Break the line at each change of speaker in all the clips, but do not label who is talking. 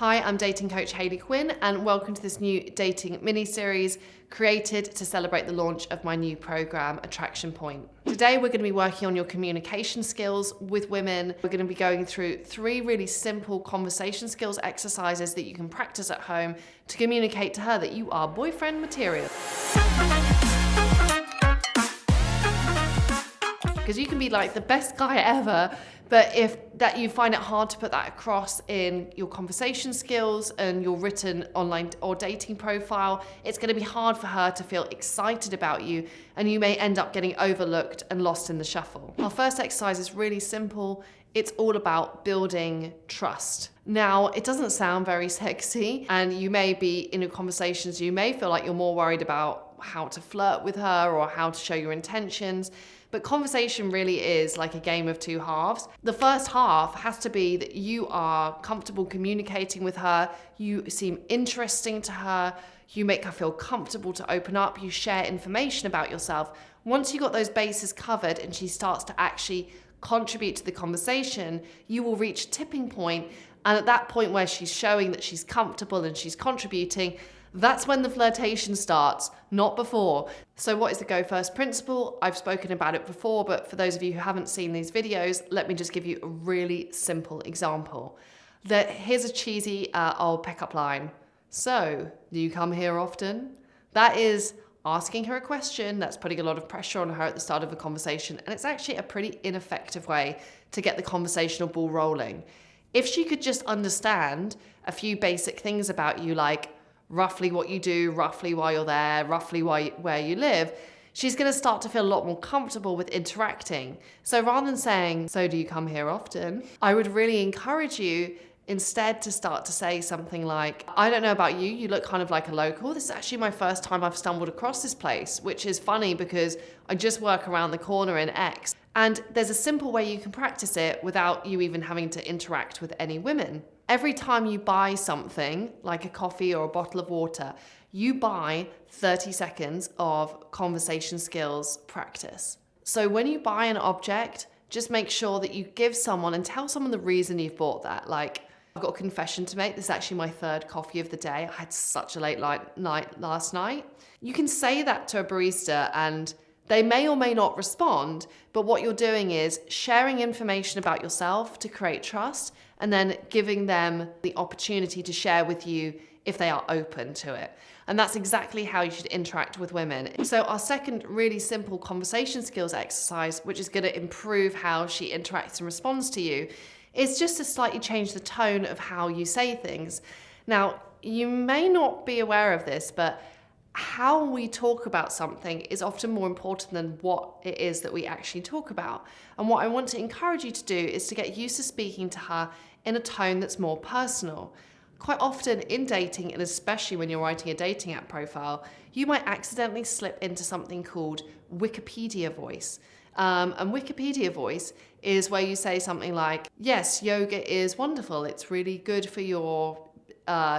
Hi, I'm dating coach Hayley Quinn, and welcome to this new dating mini-series created to celebrate the launch of my new program, Attraction Point. Today, we're going to be working on your communication skills with women. We're going to be going through 3 really simple conversation skills exercises that you can practice at home to communicate to her that you are boyfriend material. Because you can be like the best guy ever, but if that you find it hard to put that across in your conversation skills and your written online or dating profile, it's going to be hard for her to feel excited about you, and you may end up getting overlooked and lost in the shuffle. Our first exercise is really simple. It's all about building trust. Now, it doesn't sound very sexy, and you may be in your conversations, you may feel like you're more worried about how to flirt with her or how to show your intentions. But conversation really is like a game of 2 halves. The first half has to be that you are comfortable communicating with her, you seem interesting to her, you make her feel comfortable to open up, you share information about yourself. Once you've got those bases covered and she starts to actually contribute to the conversation, you will reach a tipping point, and at that point where she's showing that she's comfortable and she's contributing, that's when the flirtation starts, not before. So what is the go first principle? I've spoken about it before, but for those of you who haven't seen these videos, let me just give you a really simple example. Here's a cheesy old pickup line. So, do you come here often? That is asking her a question that's putting a lot of pressure on her at the start of a conversation, and it's actually a pretty ineffective way to get the conversational ball rolling. If she could just understand a few basic things about you, like roughly what you do, roughly why you're there, roughly where you live, she's going to start to feel a lot more comfortable with interacting. So rather than saying, so do you come here often? I would really encourage you instead to start to say something like, I don't know about you, you look kind of like a local. This is actually my first time I've stumbled across this place, which is funny because I just work around the corner in X. And there's a simple way you can practice it without you even having to interact with any women. Every time you buy something, like a coffee or a bottle of water, you buy 30 seconds of conversation skills practice. So when you buy an object, just make sure that you give someone and tell someone the reason you've bought that. Like, I've got a confession to make. This is actually my 3rd coffee of the day. I had such a late night last night. You can say that to a barista and they may or may not respond, but what you're doing is sharing information about yourself to create trust and then giving them the opportunity to share with you if they are open to it. And that's exactly how you should interact with women. So our second really simple conversation skills exercise, which is going to improve how she interacts and responds to you, is just to slightly change the tone of how you say things. Now, you may not be aware of this, but how we talk about something is often more important than what it is that we actually talk about. And what I want to encourage you to do is to get used to speaking to her in a tone that's more personal. Quite often in dating, and especially when you're writing a dating app profile, you might accidentally slip into something called Wikipedia voice. And Wikipedia voice is where you say something like, yes, yoga is wonderful. It's really good for your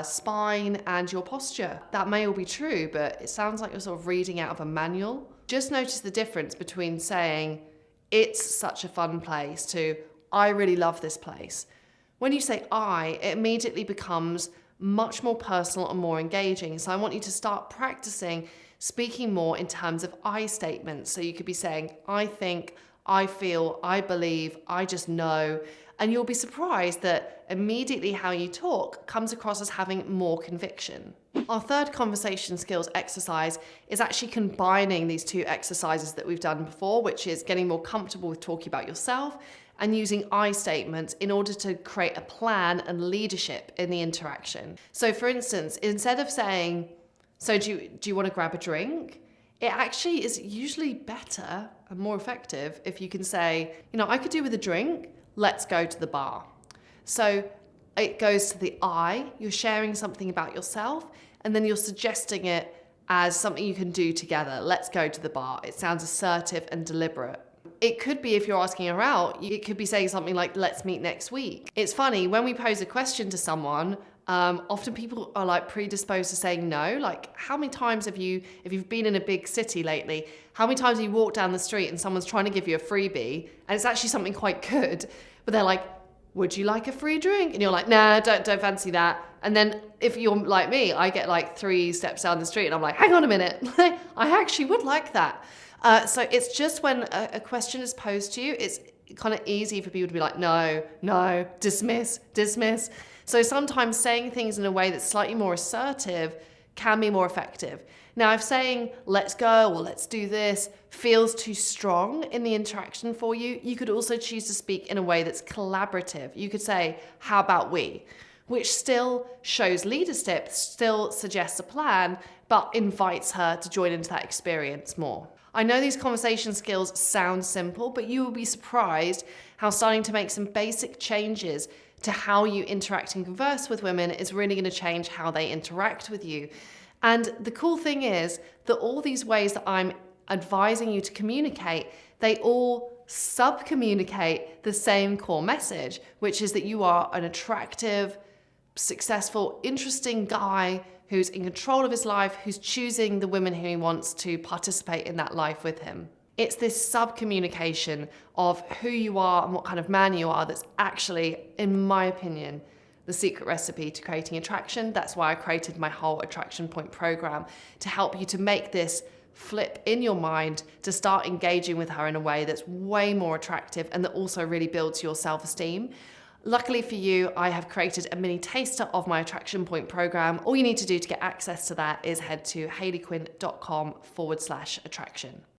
spine and your posture. That may all be true, but it sounds like you're sort of reading out of a manual. Just notice the difference between saying, it's such a fun place, to, I really love this place. When you say I, it immediately becomes much more personal and more engaging. So I want you to start practicing speaking more in terms of I statements. So you could be saying, I think, I feel, I believe, I just know. And you'll be surprised that immediately how you talk comes across as having more conviction. Our 3rd conversation skills exercise is actually combining these 2 exercises that we've done before, which is getting more comfortable with talking about yourself and using I statements in order to create a plan and leadership in the interaction. So for instance, instead of saying, so do you want to grab a drink? It actually is usually better and more effective if you can say, I could do with a drink, let's go to the bar. So it goes to the I, you're sharing something about yourself, and then you're suggesting it as something you can do together. Let's go to the bar. It sounds assertive and deliberate. It could be, if you're asking her out, it could be saying something like, let's meet next week. It's funny, when we pose a question to someone, often people are like predisposed to saying no. Like, how many times if you've been in a big city lately, how many times have you walked down the street and someone's trying to give you a freebie and it's actually something quite good, but they're like, would you like a free drink? And you're like, nah, don't fancy that. And then if you're like me, I get like 3 steps down the street and I'm like, hang on a minute, I actually would like that. So it's just when a question is posed to you, it's kind of easy for people to be like, no, dismiss. So sometimes saying things in a way that's slightly more assertive can be more effective. Now, if saying let's go or let's do this feels too strong in the interaction for you, you could also choose to speak in a way that's collaborative. You could say, how about we? Which still shows leadership, still suggests a plan, but invites her to join into that experience more. I know these conversation skills sound simple, but you will be surprised how starting to make some basic changes to how you interact and converse with women is really going to change how they interact with you. And the cool thing is that all these ways that I'm advising you to communicate, they all sub-communicate the same core message, which is that you are an attractive, successful, interesting guy who's in control of his life, who's choosing the women who he wants to participate in that life with him. It's this sub-communication of who you are and what kind of man you are that's actually, in my opinion, the secret recipe to creating attraction. That's why I created my whole Attraction Point program, to help you to make this flip in your mind, to start engaging with her in a way that's way more attractive and that also really builds your self-esteem. Luckily for you, I have created a mini taster of my Attraction Point program. All you need to do to get access to that is head to hayleyquinn.com/attraction.